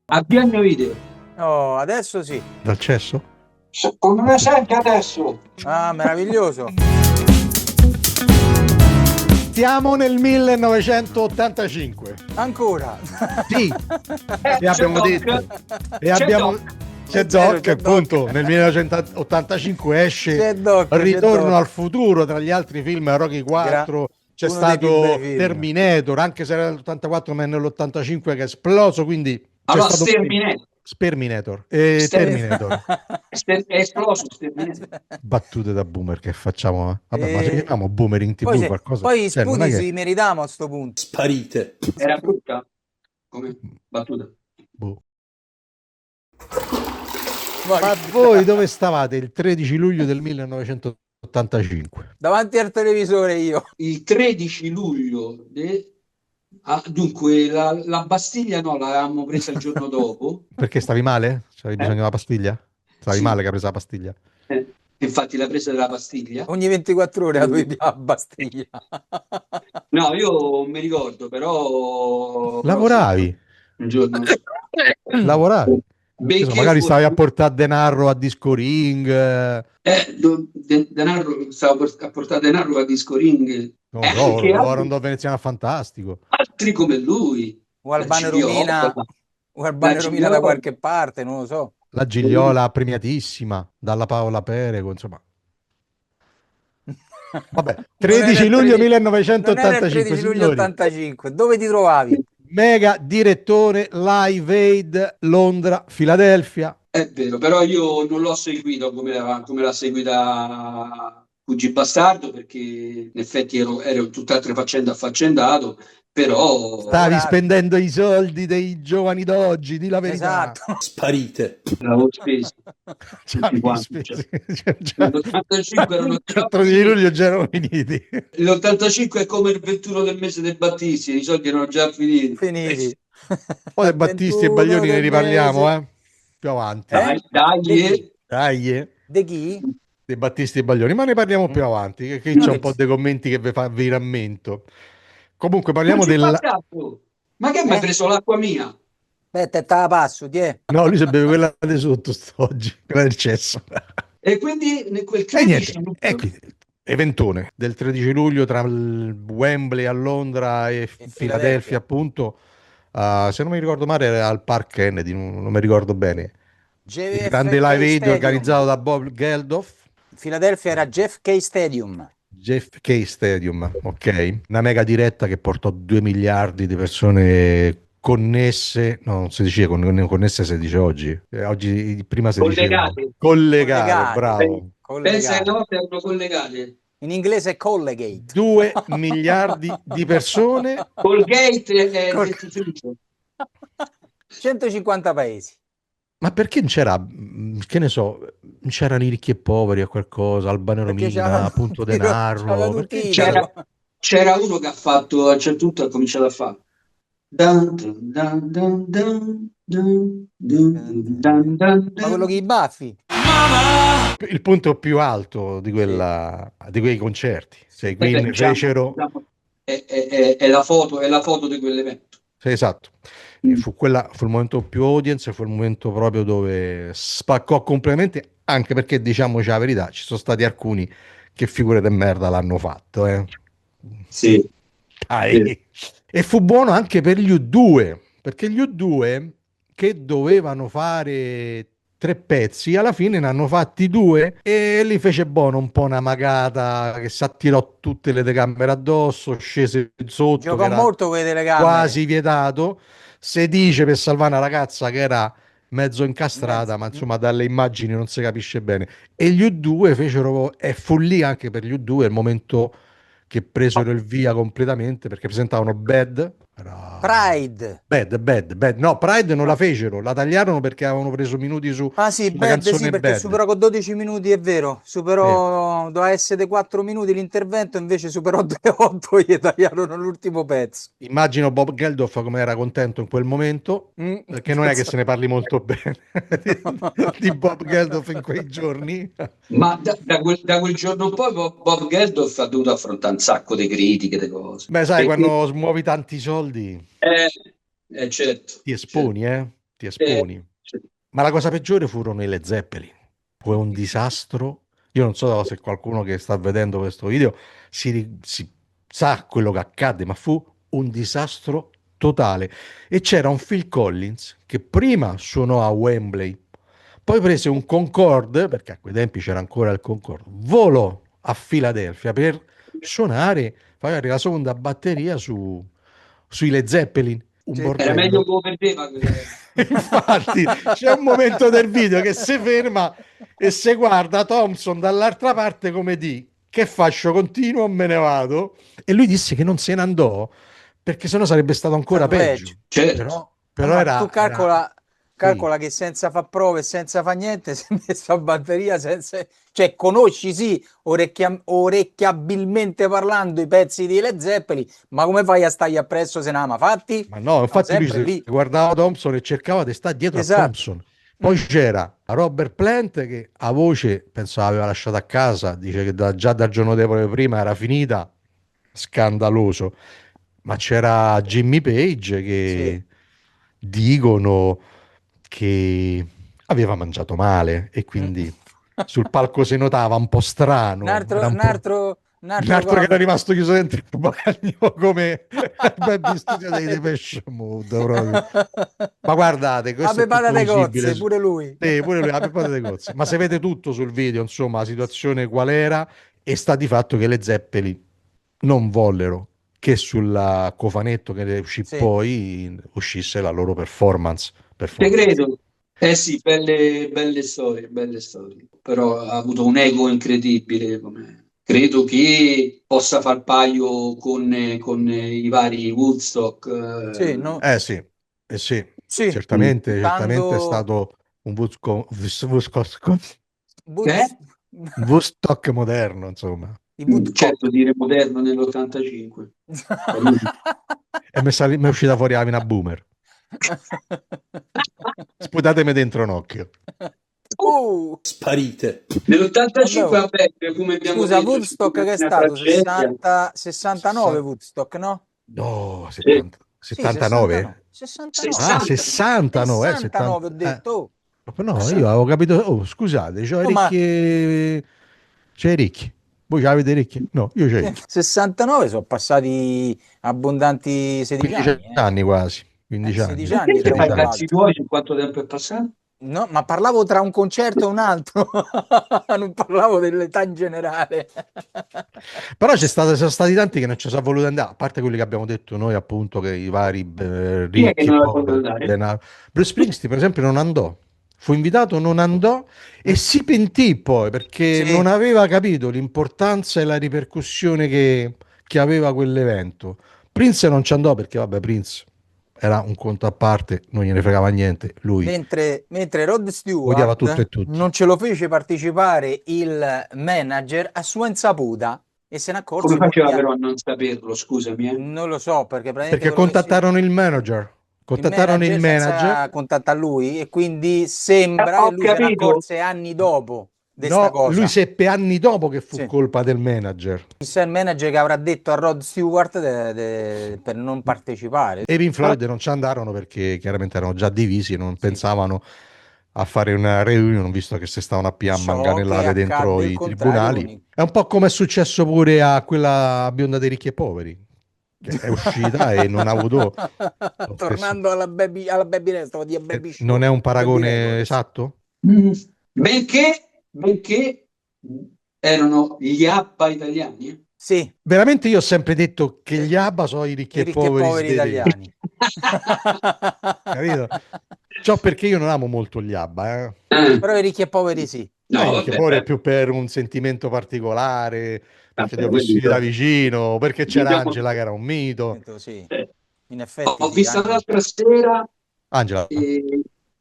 Avvia il mio video. Oh, adesso sì. Dal cesso? Come me senti adesso? Ah, meraviglioso. Siamo nel 1985. Ancora. Sì, e abbiamo Doc. detto. E C'è abbiamo... Doc. C'è C'è Doc, Doc. appunto, nel 1985 esce C'è Doc, c'è Ritorno Doc. al futuro, tra gli altri film Rocky 4, c'è uno dei più bei stato film. Terminator, anche se era nell'84 ma è nell'85 che è esploso, quindi c'è Allora, stato Sterminator. Sperminator e Terminator. È esploso Sterminator. Battute da boomer che facciamo, eh? Vabbè, ma se E- chiamiamo boomer in Poi, TV qualcosa, poi cioè, non è sputi che sui meritamo a sto punto. Sparite. Era brutta come battuta. boh. Ma Ma voi dove stavate il 13 luglio del 1985? davanti al televisore io. Il 13 luglio, dunque la Bastiglia no, l'avevamo presa il giorno dopo. Perché stavi male? C'avevi bisogno Eh? di una pastiglia? Stavi Sì. male che hai preso la pastiglia? Infatti la presa della pastiglia. Ogni 24 ore la tua a Bastiglia. No, io mi ricordo, però sì, Lavoravi? un giorno. Lavoravi? Che so, Benché magari stavi a fosse portare denaro a Disco Ring, denaro, stavo a portare denaro a Disco Ring non e lo so, anche lavoro andò a Veneziano Fantastico. altri come lui, O la Albano Romina, Gigliola, o la Albano Romina da Gigliola. qualche parte, non lo so. La Gigliola premiatissima dalla Paola Perego, insomma. Vabbè, Non era 13 il luglio 13, non era il 1985, 13 luglio signori. 85. Dove ti trovavi? Mega direttore Live Aid Londra, Filadelfia. È vero, però io non l'ho seguito come l'ha seguita Fugi Bastardo, perché in effetti ero tutt'altre faccende affaccendato, però Stavi Lavoravi. spendendo i soldi dei giovani d'oggi, di la verità. Esatto. Sparite. l'avevo speso Ci tutti avevi quanti. spesi. L'85 erano Il già 13 finiti. luglio già erano finiti. L'85 è come il 21 del mese dei Battisti, i soldi erano già finiti. Finiti. Poi dei Al Battisti e 21 Baglioni ne del riparliamo, mese. più avanti. Dai, De chi? Dai, De chi? dei Battisti e Baglioni, ma ne parliamo più avanti, che qui c'è un po' dei commenti che vi rammento. Comunque parliamo Fugi del... Bastardo! Ma che mi hai preso l'acqua mia? Beh, te la passo, ti è. No, lui si beve quella di sotto oggi, quella del cesso. E quindi quel E niente, 13 ecco, eventone del 13 luglio tra il Wembley a Londra e In Filadelfia, Filadelfia. appunto. Se non mi ricordo male, era al Park Kennedy, non mi ricordo bene. Il grande JFK live aid Stadium. organizzato da Bob Geldof, Filadelfia era JFK Stadium. JFK Stadium, ok? Una mega diretta che portò 2 miliardi di persone connesse, no, non si dice connesse, si dice oggi. Oggi prima si diceva collegate. collegate, Collegate. bravo. Pensa che Collegate. una volta erano collegate. In inglese è collegate. 2 miliardi di persone. Colgate è il Col- dentifricio. 150 paesi. Ma perché non c'era, che ne so, non c'erano i ricchi e poveri o qualcosa, Albano Perché Romina, Punto c'aveva Denaro, tutti perché i c'era? titoli. C'era uno che ha fatto, a un certo punto ha cominciato a fare. Dun, dun, dun, dun, dun, dun, dun, dun, dun, Ma quello che i baffi. Il punto più alto di, Sì. di quei concerti. Se i Beh, Queen fecero, diciamo, è la foto di quell'evento. sì, esatto, e fu il momento più audience, fu il momento proprio dove spaccò completamente, anche perché diciamoci la verità, ci sono stati alcuni che figure de merda l'hanno fatto, eh. Sì, Dai. sì. E fu buono anche per gli U2, perché gli U2 che dovevano fare 3 pezzi, alla fine ne hanno fatti 2 e li fece buono un po' una magata che si attirò tutte le telecamere addosso, scese sotto, che Giocò era molto con le telecamere. quasi vietato. Si dice per salvare una ragazza che era mezzo Mezzo. incastrata, ma insomma dalle immagini non si capisce bene. E gli U2 fecero, e fu lì anche per gli U2 il momento che presero il via completamente perché presentavano Bad. Pride. Bad. No, Pride non la fecero, la tagliarono perché avevano preso minuti Ah sì, sulla Bad sì, canzone perché Bad. superò con 12 minuti, è vero. Sì. Superò, doveva essere di 4 minuti l'intervento, invece superò 2,8 e gli tagliarono l'ultimo pezzo. Immagino Bob Geldof come era contento in quel momento, perché non è che se ne parli molto bene di Bob Geldof in quei giorni. Ma da quel giorno in poi Bob Geldof ha dovuto affrontare un sacco di critiche, di cose. Beh, sai, Perché, quando smuovi tanti soldi certo, ti certo. esponi, ti esponi. sì. Ma la cosa peggiore furono i Led Zeppelin. Fu un disastro. Io non so se qualcuno che sta vedendo questo video si sa quello che accadde, ma fu un disastro totale. E c'era un Phil Collins che prima suonò a Wembley, poi prese un Concorde, perché a quei tempi c'era ancora il Concorde, volò a Filadelfia per suonare, magari la seconda batteria sui Led Zeppelin. Un Sì. Era meglio bordello. che lo perdeva quella. Infatti, c'è un momento del video che si ferma e si guarda Thompson dall'altra parte come di che faccio, continuo o me ne vado? E lui disse che non se ne andò perché sennò sarebbe stato ancora Stato peggio. peggio. Certo. Però Ma tu era sì. calcola che senza fa prove, senza fa niente, si è messo a batteria senza... Cioè, conosci sì, orecchiabilmente parlando i pezzi di Led Zeppelin, ma come fai a stargli appresso se ne ama fatti? Ma no, No, infatti lui sempre si lì. guardava Thompson e cercava di stare dietro a Esatto. Thompson. Poi c'era Robert Plant che a voce, penso l'aveva lasciata a casa, dice che già dal giorno prima era finita, scandaloso. Ma c'era Jimmy Page Sì. che dicono che aveva mangiato male e Mm. quindi sul palco si notava un po' Un strano, altro, era un un po'... altro, un Un altro altro che era con rimasto chiuso dentro il bagno come Baby Studio dei Depeche Mode proprio. Ma guardate, la questo è tutto patate visibile. cozze, pure lui. Sì, pure lui, la pepata dei cozzi. Ma se vede tutto sul video, insomma, la situazione qual era, e sta di fatto che le Zeppelin non vollero che sul cofanetto che ne uscì Sì. poi uscisse la loro performance. Te credo. Eh sì, belle storie, belle storie. Però ha avuto un ego incredibile. Credo che possa far paio con i vari Woodstock. Sì, no, Sì, sì, sì, certamente è stando stato un Eh? Woodstock moderno, insomma. i Woodcock. Certo, dire moderno nell'85. Caruso. E mi è uscita fuori Avina Boomer. Sputatemi dentro un occhio. Sparite. Nell'85, Vabbè, vabbè, come abbiamo scusa, detto, c'è Woodstock che è una stato? tragedia. 69 Woodstock, no? No, Sì. 70, Sì, 69. 79? 69. Ah, 60. 69, 69 ho 70. detto. No, io avevo capito. Oh, scusate, c'ho le Oh, ma orecchie. C'è i ricchi. Voi ce l'avete ricchi? No, io c'ho i ricchi. 69 sono passati abbondanti 16 15 anni, anni quasi. 15 anni. 16 Perché anni ti tra un fai 16 i e anni. cazzi l'altro. tuoi su quanto tempo è passato? No, ma parlavo tra un concerto e un altro, non parlavo dell'età in generale. Però sono stati tanti che non ci sono voluti andare, a parte quelli che abbiamo detto noi, appunto, che i vari Chi è che ricchi e non la può poveri. andare? Bruce Springsteen, per esempio, non andò. Fu invitato, non andò e si pentì poi perché non Sì, aveva capito l'importanza e la ripercussione che aveva quell'evento. Prince non ci andò perché, vabbè, Prince era un conto a parte, non gliene fregava niente. Lui mentre Rod odiava tutto e Stewart tutti. non ce lo fece partecipare il manager a sua insaputa e se ne Come accorse faceva molti anni. però a non saperlo, scusami, eh? Non lo so, perché praticamente Perché quello che si... contattarono il manager. Il Contattarono il manager manager. senza contattare lui e quindi sembra che Ho lui se ne capito. accorse anni dopo di sta No, lui cosa. seppe anni dopo che fu Sì. colpa del manager. Chissà il manager che avrà detto a Rod Stewart per non partecipare. E i Pink Floyd non ci andarono perché chiaramente erano già divisi e non Sì. pensavano a fare una reunion, visto che si stavano a So che manganellare dentro accadde il i contrario tribunali. con i... È un po' come è successo pure a quella bionda dei ricchi e poveri, che è uscita e non ha avuto lo stesso. Tornando alla baby stavo di baby Non show, è un baby paragone records. esatto? Mm. Benché erano gli ABBA italiani. Sì, Veramente io ho sempre detto che gli ABBA sono i ricchi i e ricchi e poveri poveri svedesi, italiani. capito? Ciò perché io non amo molto gli ABBA, eh. Però i ricchi e poveri sì. No, I ricchi e vabbè, poveri è più per un sentimento particolare, perché li vabbè, ho quelli vissuti da però, vicino, perché c'era diciamo, Angela che era un mito. Sì, eh, in effetti ho sì, visto Angelo. l'altra sera, Angela,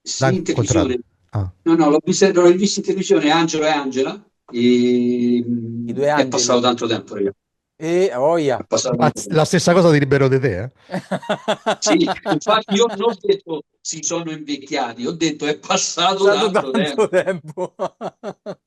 sì, in contrario. televisione. Ah. No, l'ho visto in televisione, Angelo e Angela, e I due è passato angeli. tanto tempo, raga. E È oia. passato Ma tanto tempo. la stessa cosa direbbero di te, eh? Sì, infatti io non ho detto si sono invecchiati, ho detto è passato Passato tanto tanto tempo. tempo.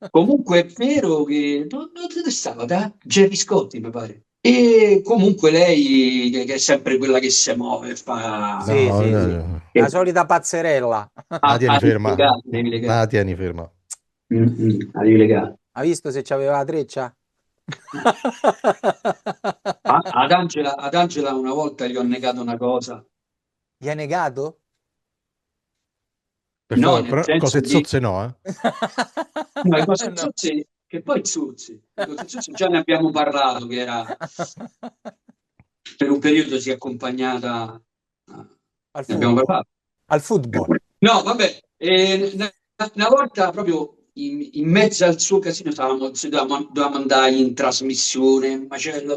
Comunque è vero che non te ne stava da Gerry Scotti, mi pare. E comunque lei, che è sempre quella che si muove, fa... Sì, No, sì, no, sì. no. La solita pazzerella. La tieni devi ferma. legare, devi legare. La tieni ferma. La devi legare. Ha visto se c'aveva la treccia? Ad Angela una volta gli ho negato una cosa. Gli hai negato? Per No, favore, nel però senso cose di... zozze no, No, i cose No. zozzi, che poi zozzi. I cose zozzi già ne abbiamo parlato, che era... Per un periodo si è accompagnata... Al Ne abbiamo football. parlato. Al football. No, vabbè, una volta proprio in mezzo al suo casino dovevamo andare in trasmissione, macello,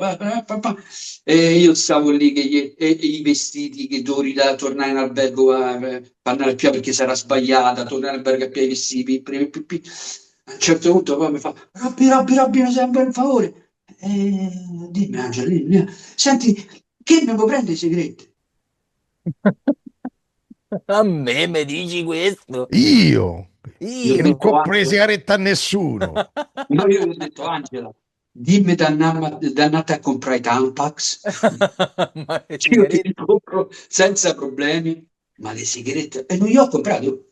e io stavo lì e i vestiti che dovevo tornare in albergo per andare a piedi perché si era sbagliata, tornare in albergo a piedi i vestiti. A un certo punto poi mi fa, Robby, mi sembra un favore. Dimmi Angela, dimmi. Senti, che mi può prendere i segreti? A me mi dici questo? Io Io ho che non Io? detto, compro le Angela, sigarette a nessuno. no, io gli ho detto, Angela, dimmi dannata a comprare i Tampax, Ma le io te li sigarette? compro senza problemi, ma le sigarette, e non gli ho comprato,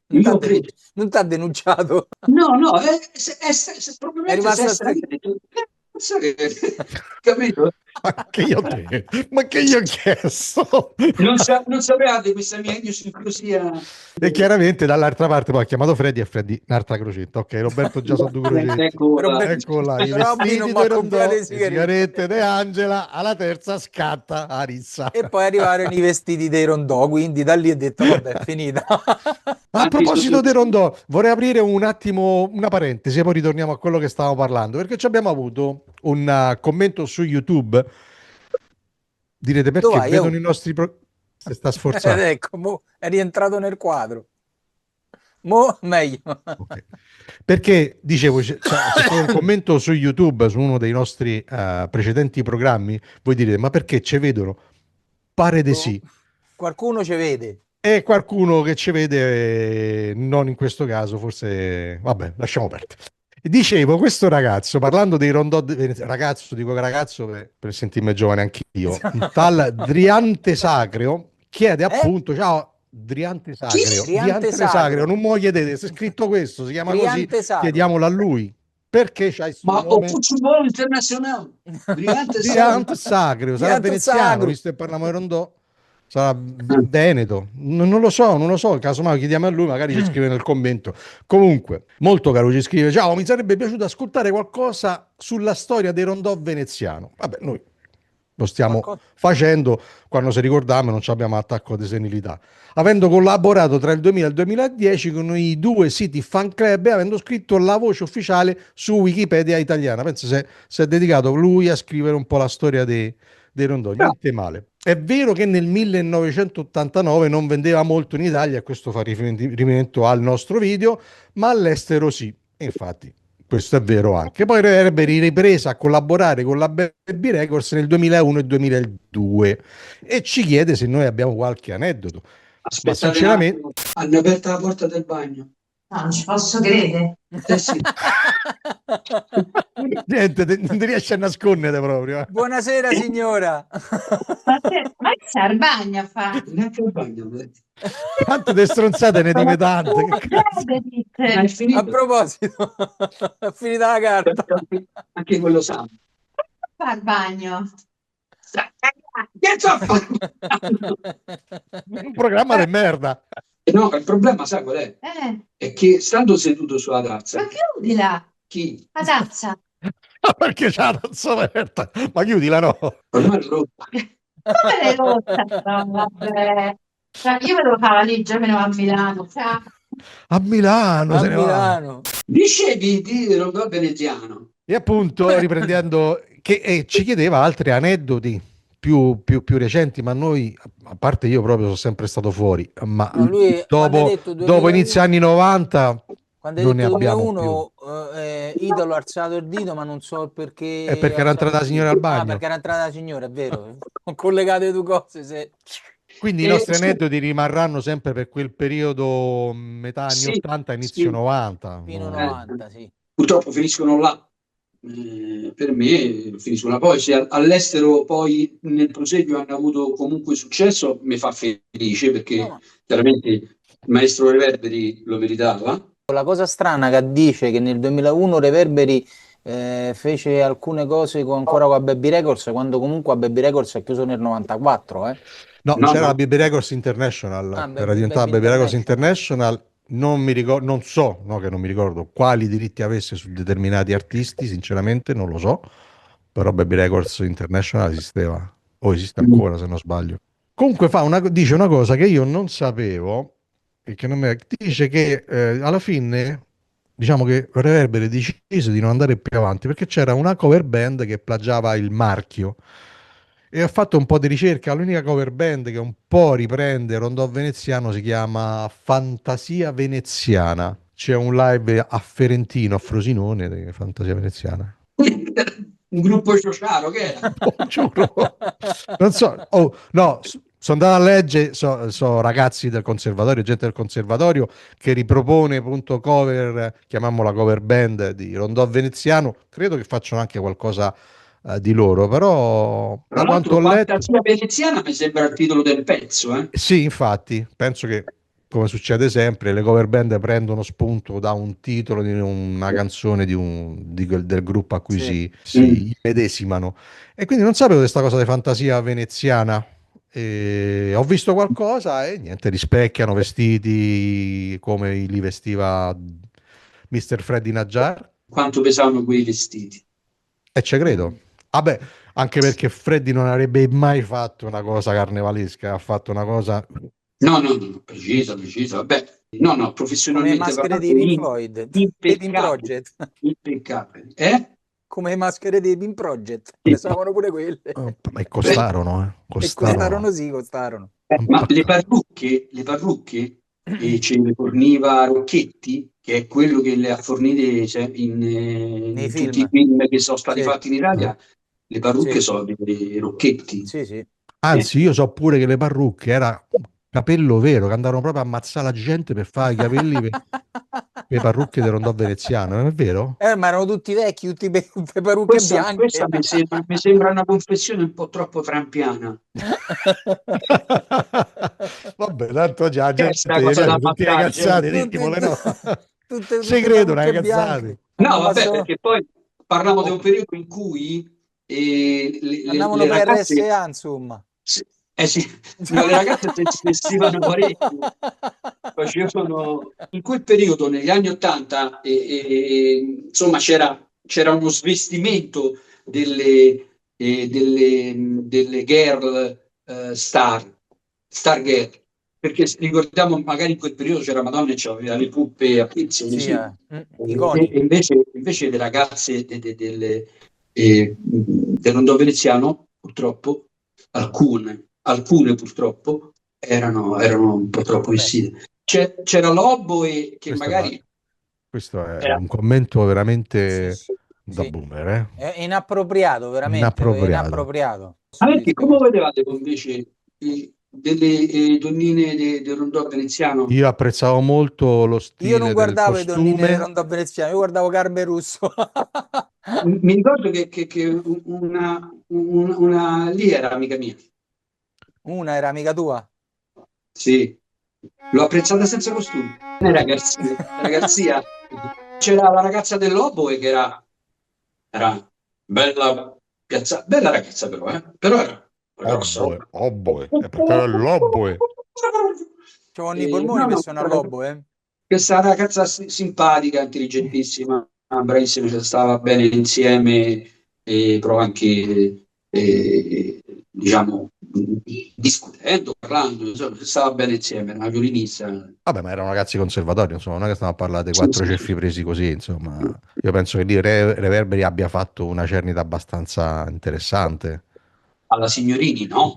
Non io t'ha ho preso. denunciato. No, no, È probabilmente se rimasto essere stretto. detto, capito? Ma che io ho chiesto? Non sapevate questa mia idiosincrasia. E chiaramente dall'altra parte poi ha chiamato Freddy e Freddy un'altra crocetta. Ok, Roberto già sono due crocetti. Ecco, Roberto, Ecco là, i Robby non vestiti mi ha di comprato Rondò, le le sigarette. sigarette di Angela, alla terza scatta a rissa. E poi arrivarono i vestiti dei rondò, quindi da lì ho detto, vabbè, è finita. A anche su proposito di Rondò, vorrei aprire un attimo una parentesi e poi ritorniamo a quello che stavamo parlando, perché ci abbiamo avuto un commento su YouTube. Direte Dove perché vai? vedono i nostri si sta sforzando. Ecco, mo è rientrato nel quadro. Mo meglio. Ok. Perché dicevo, c'è stato un commento su YouTube su uno dei nostri precedenti programmi. Voi direte, ma perché ci vedono? Pare di sì. Qualcuno ci vede. E qualcuno che ci vede, non in questo caso, forse, vabbè, lasciamo perdere. Dicevo, questo ragazzo, parlando dei rondò, ragazzo, dico ragazzo per sentirmi giovane anch'io, un tal Driante Sacrio chiede Eh? appunto, ciao, Driante Chi? Sacrio, Driante Driante Sacrio, Sacro. non mo chiedete, se è scritto questo, si chiama così, Driante Sacro. chiediamolo a lui, perché c'ha il suo Ma ho nome? football internazionale, brillante Sacro. Driante Sacrio, sarà Driante veneziano, Sacro. visto che parliamo di rondò. Sarà Veneto, non lo so, non lo so. Casomai chiediamo a lui, magari ci scrive nel commento. Comunque, molto caro, ci scrive: ciao, mi sarebbe piaciuto ascoltare qualcosa sulla storia dei rondò veneziano. Vabbè, noi lo stiamo Qualcosa. facendo quando si ricordiamo, non abbiamo attacco di senilità. Avendo collaborato tra il 2000 e il 2010 con i due siti fan club e avendo scritto la voce ufficiale su Wikipedia italiana. Penso si è dedicato lui a scrivere un po' la storia dei rondò, niente male. È vero che nel 1989 non vendeva molto in Italia, e questo fa riferimento al nostro video, ma all'estero sì. E infatti, questo è vero anche. Poi avrebbe ripresa a collaborare con la Baby Records nel 2001 e 2002 e ci chiede se noi abbiamo qualche aneddoto. Ma Aspettate un sinceramente, attimo, hanno aperto la porta del bagno. No, non ci posso credere. Sì. niente, non ti riesci a nascondere proprio. Buonasera signora. Ma che c'è al bagno a fare? Neanche il bagno. Tante te stronzate ne dime tante. Che cazzo? Ma è A finito. proposito, è finita la carta. Anche quello sa. Fa al bagno. Che sto facendo? Un programma di merda. No, il problema, sai qual è? È che stando seduto sulla tazza, Ma chiudila chi? la tazza. Perché c'ha la tazza aperta? Ma chiudila, no? Ormai l'ho rotta. Come l'hai rotta? No, vabbè. Cioè, io me lo fare la valigia, me ne vado a Milano. Ciao. A Milano A se ne va. Milano. Dicevi di rondò veneziano. E appunto, riprendendo, che ci chiedeva altri aneddoti più recenti, ma noi, a parte io proprio sono sempre stato fuori, ma No, lui quando hai detto dopo 2001, inizio anni 90 quando hai non ne detto abbiamo più. 2001, Italo ha alzato il dito, ma non so il perché. È perché ha era alzato entrata la il signora dito. al Ah, bagno. perché era entrata la signora, è vero. Ho collegato le due cose. Se... Quindi i nostri aneddoti rimarranno sempre per quel periodo metà anni Sì, 80, inizio sì. 90. Fino No. 90, sì. Purtroppo finiscono là. per me finiscono. Poi se all'estero poi nel proseguio hanno avuto comunque successo, mi fa felice perché No, chiaramente il maestro Reverberi lo meritava. la cosa strana che dice che nel 2001 Reverberi fece alcune cose ancora con la Baby Records, quando comunque la Baby Records è chiuso nel 94, eh. No, No, c'era la no. Baby Records International, Ah, era diventata Baby Baby Records International. International. Non mi ricordo, non so, no, che non mi ricordo quali diritti avesse su determinati artisti, sinceramente non lo so, però Baby Records International esisteva, o esiste ancora se non sbaglio. Comunque dice una cosa che io non sapevo, e che non mi, dice che alla fine, diciamo che Reverberi decise di non andare più avanti perché c'era una cover band che plagiava il marchio. E ho fatto un po' di ricerca. L'unica cover band che un po' riprende Rondò Veneziano si chiama Fantasia Veneziana. C'è un live a Ferentino, a Frosinone, di Fantasia Veneziana. Un gruppo ciociaro che era? Oh, giuro. Non so, oh, no, sono andato a leggere, so ragazzi del conservatorio, gente del conservatorio che ripropone appunto cover, chiamiamola cover band di Rondò Veneziano. Credo che facciano anche qualcosa di loro, però Tra da quanto l'altro, ho letto. Fantasia Veneziana mi sembra il titolo del pezzo, eh? Sì, infatti, penso che, come succede sempre, le cover band prendono spunto da un titolo di una canzone del gruppo a cui Sì. si medesimano. E quindi non sapevo questa cosa di fantasia veneziana. E ho visto qualcosa e niente, rispecchiano vestiti come li vestiva Mr. Freddy Najjar. Quanto pesavano quei vestiti. E ci credo. Vabbè, anche perché Freddy non avrebbe mai fatto una cosa carnevalesca, ha fatto una cosa. No, no, no, precisa, precisa. Vabbè, no, no, Come le professionalmente maschere parlando, dei Pink Floyd, dei Pink impeccabile, Project. impeccabile. Eh? Come le maschere dei Pink Project, Sì. pesavano pure quelle. Ma costarono, E costarono. sì, costarono. Ma le parrucche ce le forniva Rocchetti, che è quello che le ha fornite cioè, Nei in tutti i film. film che sono stati Sì, fatti in Italia. Le parrucche sì, sono dei Rocchetti. sì, sì. Anzi, io so pure che le parrucche era capello vero, che andarono proprio a ammazzare la gente per fare i capelli per le parrucche del Rondò Veneziano, non è vero? Ma erano tutti vecchi, tutti parrucche Questa bianche. mi sembra una confessione un po' troppo trampiana. Vabbè, tanto oggi la Che è gente sta gli cosa da piace tutte le vantaggio? cazzate, dimmole no. Ci Tutte credo, una parrucche cazzate. bianche. No, vabbè, Ammazzavano, perché poi parliamo di Oh, un periodo in cui andavano le per ragazze, RSA, insomma. sì, no, le ragazze si vestivano parecchio, facevano, in quel periodo, negli anni Ottanta, insomma, c'era uno svestimento delle girl star girl, perché ricordiamo magari in quel periodo c'era Madonna e c'aveva le puppe a pizzo Sì, così, iconiche. e invece le ragazze del Rondò Veneziano, purtroppo, alcune purtroppo, erano un po' troppo Beh, vestite. C'era Lobo e che questo magari questo è era. un commento sì, veramente da sì. boomer, eh? È inappropriato, veramente, Inappropriato. inappropriato. Ma perché come vedevate voi invece delle donnine del Rondò Veneziano? Io apprezzavo molto lo Io non stile del guardavo i Donnine del costume. Rondo Veneziano, io guardavo Carme Russo. Mi ricordo che una lì era amica mia. Una era amica tua. Sì, l'ho apprezzata senza costume. Era Garzia. Era Garzia. C'era la ragazza del Lobo che era bella, bella ragazza però, però era grossa. Oh boy, è perché era il Lobboe. C'avevano i polmoni No, per no, suonare al lobo, eh? questa ragazza simpatica, intelligentissima, bravissima, ci stava bene insieme, però anche, diciamo, discutendo, parlando, insomma, ci stava bene insieme, era una violinista. Vabbè, ma erano ragazzi conservatori, insomma, non è che stiamo a parlare di Sì, quattro sì, ceffi sì. presi così, insomma. Io penso che lì Reverberi abbia fatto una cernita abbastanza interessante. Alla Signorini, no?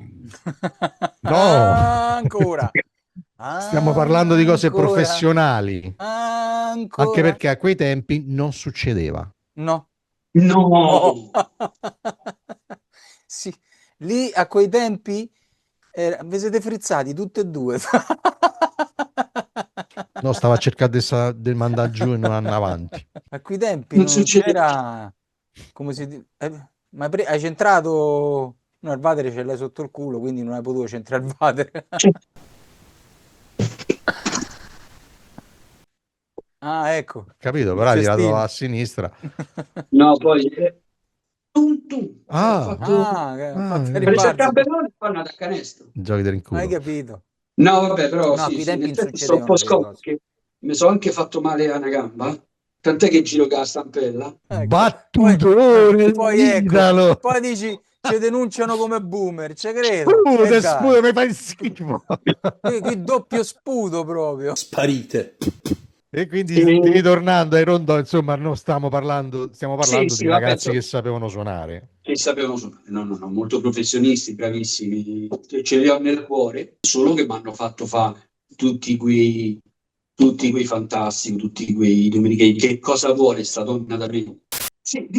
No, Ancora, stiamo parlando di cose ancora, professionali, anche ancora. perché a quei tempi non succedeva. No, no. No! Sì, lì a quei tempi vi siete frizzati tutte e due. No, stava a cercare di mandare giù e non andare avanti. A quei tempi Non non succede. c'era. come si dice? Ma hai centrato? No, il Vatere ce l'hai sotto il culo, quindi non hai potuto centrare il Vatere. Ah, ecco. Capito? Però ha tirato Cestino. a sinistra. No, poi tum tum, ho Ah, fatto Ha fatto il prese il rimbalzo. tabellone e poi è andato a canestro. giochi del Hai culo. capito? No, vabbè, però No, a sì, quei sì, tempi nel non senso sto un succedevano po' quelle scopo cose. che mi sono anche fatto male a una gamba, tant'è che giro con la stampella. Ecco. Battutore Poi ecco, d'Italo. poi dici ci denunciano come boomer, ci credo. E dai, Sputa, mi fai schifo. qui doppio sputo proprio. Sparite. E quindi E- ritornando ai rondò, insomma, non stiamo parlando sì, di sì, vabbè, ragazzi insomma, che sapevano suonare. che sapevano suonare. No, no, no, molto professionisti, bravissimi, ce li ho nel cuore, solo che mi hanno fatto fare tutti quei fantastici, tutti quei domenichini. Che cosa vuole sta donna da me? Sì,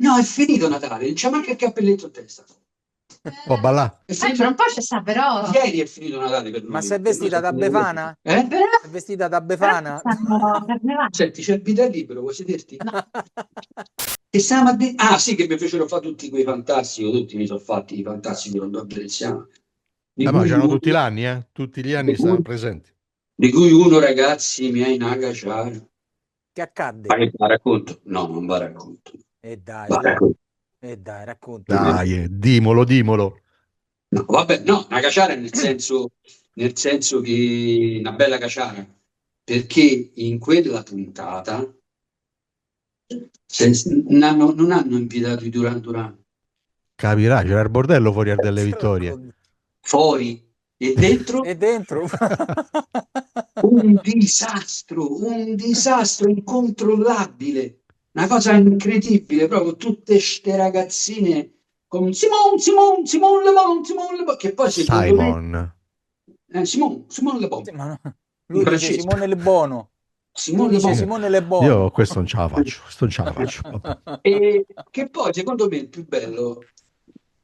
no, è finito Natale, non c'è manca il cappelletto a testa. Può ballare? È Tra finito, un po' ci sta però. ieri è finito Natale per noi. Ma sei per noi vestita sono da finite le Befana? feste. Però, Sei vestita da però Befana? stanno carnevali. Senti, c'è il vita libero, vuoi sederti? Che stiamo a Ah, sì, che mi fecero fare tutti quei fantastici, tutti mi sono fatti i fantastici di Rondò Veneziano, di Ma cui c'erano uno, tutti gli anni, eh? Tutti gli anni di stavano cui, presenti. di cui uno, ragazzi, mi ha inagaciato. Che accadde? Ma che va racconto? No, non va racconto. E dai, Va su. racconto. E dai, racconta. Dai, dimolo. No, vabbè, no, una caciara nel senso che una bella caciara, perché in quella puntata non hanno invitato i Duran Duran Capirai, c'era il bordello fuori al delle Vittorie. fuori e dentro E dentro? un disastro incontrollabile, una cosa incredibile, proprio tutte ste ragazzine con Simone Le Bon, che poi secondo me Simon. Simone Le Sì, Bon, ma no. in Lui dice francese, Simone Le Bono. Lui Simone Le dice Bon. Simone Le Io Bono. questo non ce la faccio, Vabbè. E che poi secondo me il più bello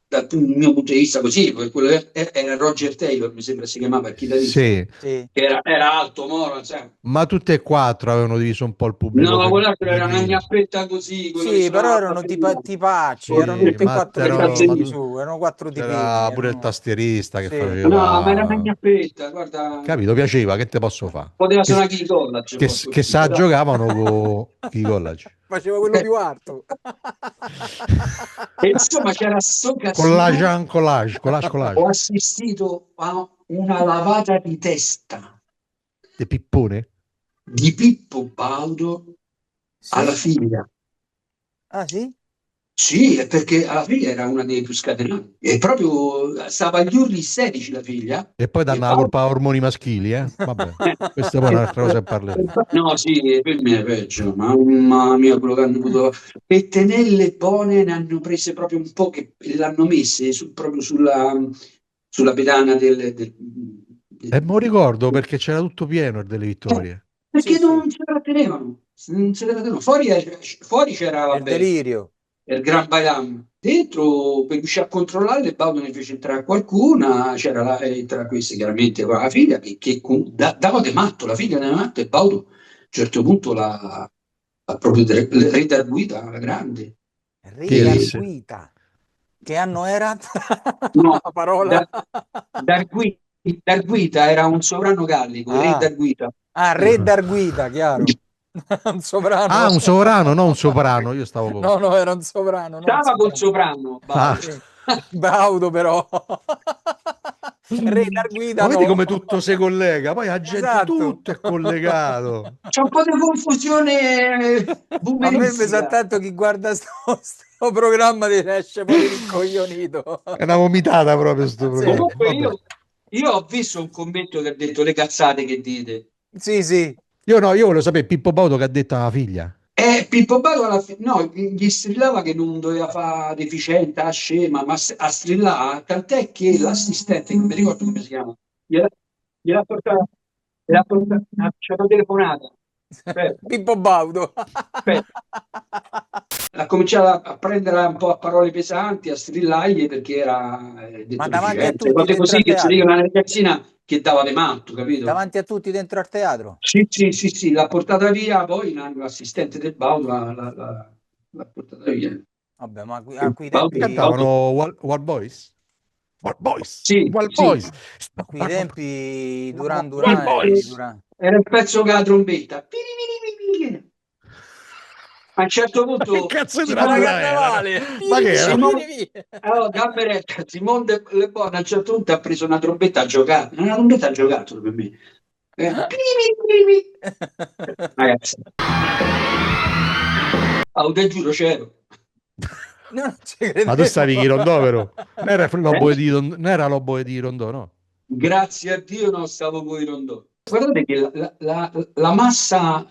dal mio punto di vista così, perché quello era Roger Taylor, mi sembra si chiamava il chitarrista, Sì, Sì. che era alto, moro, sai. ma tutte e quattro avevano diviso un po' il pubblico No, quell'altro era una femminile. gnappetta così, quello che Sì, però suonava la erano batteria. tipacci, erano Sì, tutti e ma quattro Le c'erano, tipini calzette. su, erano quattro tipini. c'era pure il tastierista che Sì. No, ma era una faceva, gnappetta, guarda, capito? Piaceva, che te posso fare? poteva Che, suonare chi collage, che sa dai. giocavano con i college. Faceva quello più alto. E insomma c'era sto Collage, casino, collage. ho assistito a una lavata di testa De Pippone? di Pippo Baudo alla Sì? figlia. Ah, sì? Sì, è perché alla figlia era una delle più scatenate. E proprio stava agli urli isterici la figlia. E poi E danno la Baudo... colpa a ormoni maschili, eh? Vabbè, questa poi è un'altra cosa che parleremo. No, sì, per me è peggio, mamma mia, quello che hanno avuto. E tenelle buone ne hanno prese proprio un po' che l'hanno messe proprio sulla pedana E me lo ricordo perché c'era tutto pieno il delle Vittorie. perché Sì, non sì. se la tenevano. Non se la tenevano. Fuori c'era, È il vabbè, delirio. il Gran Bailam. Dentro, per riuscire a controllarle, Baudo ne fece entrare qualcuna, c'era tra queste chiaramente la figlia che dava de matto, la figlia de matto e Baudo a un certo punto l'ha proprio redarguita alla grande. Chi è E, disse? Redarguita. Che anno era? no, La parola? da, Darguita era un sovrano gallico, re Ah, Darguita. Re d'Arguita, chiaro. Un Ah, sovrano. un sovrano, non un soprano. Io stavo con... No, era un sovrano, non un Stava col soprano. soprano, Ah. Baudo. Sì. Baudo però. Re Ma d'Arguita vedi no. come tutto si collega? Poi a gente Esatto. tutto è collegato. C'è un po' di confusione A me mi sa boomeristica. tanto chi guarda sto programma ti esce fuori rincoglionito. È una vomitata proprio sto Sì. programma. Comunque Vabbè. io ho visto un commento che ha detto le cazzate che dite. Sì, sì. Io no, io volevo sapere Pippo Baudo che ha detto alla figlia. E Pippo Baudo alla fine, no, gli strillava che non doveva fare deficiente, a scema, ma a strillare, tant'è che l'assistente, non mi ricordo come si chiama, gliela, gliel'ha portata, c'è una telefonata. Aspetta, Pippo Baudo. aspetta. Ha cominciato a prendere un po' a parole pesanti, a strillargli perché era Ma detto davanti a deficiente, tutti cose dentro così al che si dice teatro? una ragazzina che dava de matto, capito? Davanti a tutti dentro al teatro? Sì, sì, sì, sì, l'ha portata via, poi l'assistente del Baudo l'ha portata via. Vabbè, ma a quei Paolo- tempi, Cantavano Wild Boys? Wild Boys? Sì, Wild sì. Boys! a quei tempi Duran No, Duran, Boys. Duran. Era il pezzo con la trombetta. A un certo punto Che cazzo di Simone- Duran era? Carnevale! Ma che era? Allora, Gamberetta, Simone Le Bon a un certo punto ha preso una trombetta a giocare. Una trombetta a giocattolo per me. Ragazzi, te giuro c'ero. No, non ci credevo. Ma tu stavi chi Rondò, vero? Non era l'oboe di Rondò, no? Grazie a Dio non stavo con i Rondò. Guardate che la massa,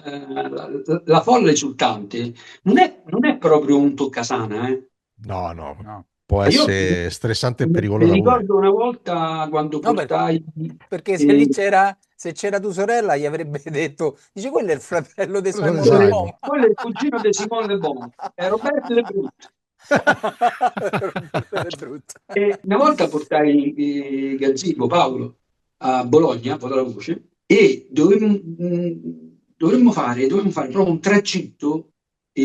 la folla esultante non è proprio un toccasana, eh. No, no. No. Può Io essere stressante e mi pericolosa pure. ricordo una volta quando No, portai perché se lì se c'era tua sorella gli avrebbe detto, dice quello è il fratello di Simon Simon. Le Bon. quello è il cugino di Simone Le Bon, è Roberto Le Brut. E una volta portai Gazzibo Paolo a Bologna, a la voce, e dovevamo fare proprio un tragitto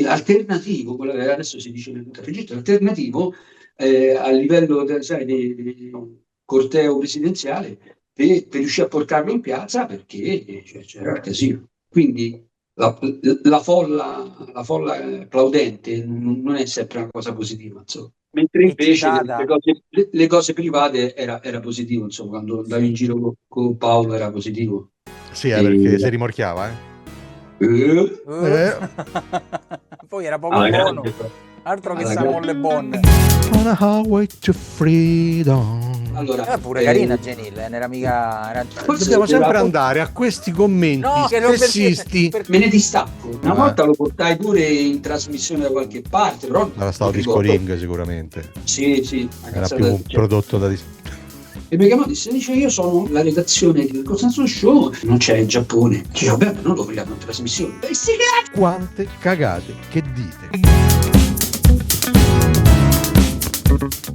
alternativo, quello che adesso si dice un tragitto alternativo a livello di corteo presidenziale per riuscire a portarlo in piazza perché c'era il casino. Quindi la folla applaudente non è sempre una cosa positiva, insomma. Mentre invece Eccitata. le cose private era positivo, insomma, quando andavi in giro con Paolo era positivo. Sì, perché si rimorchiava, Poi era poco alla buono, grande. altro che Alla Simon Le Bon. On a highway to freedom. Allora, Era pure carina Genille, non era mica... Forse Dobbiamo sempre era- andare a questi commenti No, che non sessisti. me ne distacco. Una Ah. volta lo portai pure in trasmissione da qualche parte, però Era stato non Disco ricordo. Ring sicuramente. Sì, una Era cazzata più del un genere. prodotto da E mi chiamò e dice io sono la redazione del Costanzo Show, non c'è in Giappone. Dice vabbè, non lo vogliamo in trasmissione. E sti cazzi! Quante cagate che dite?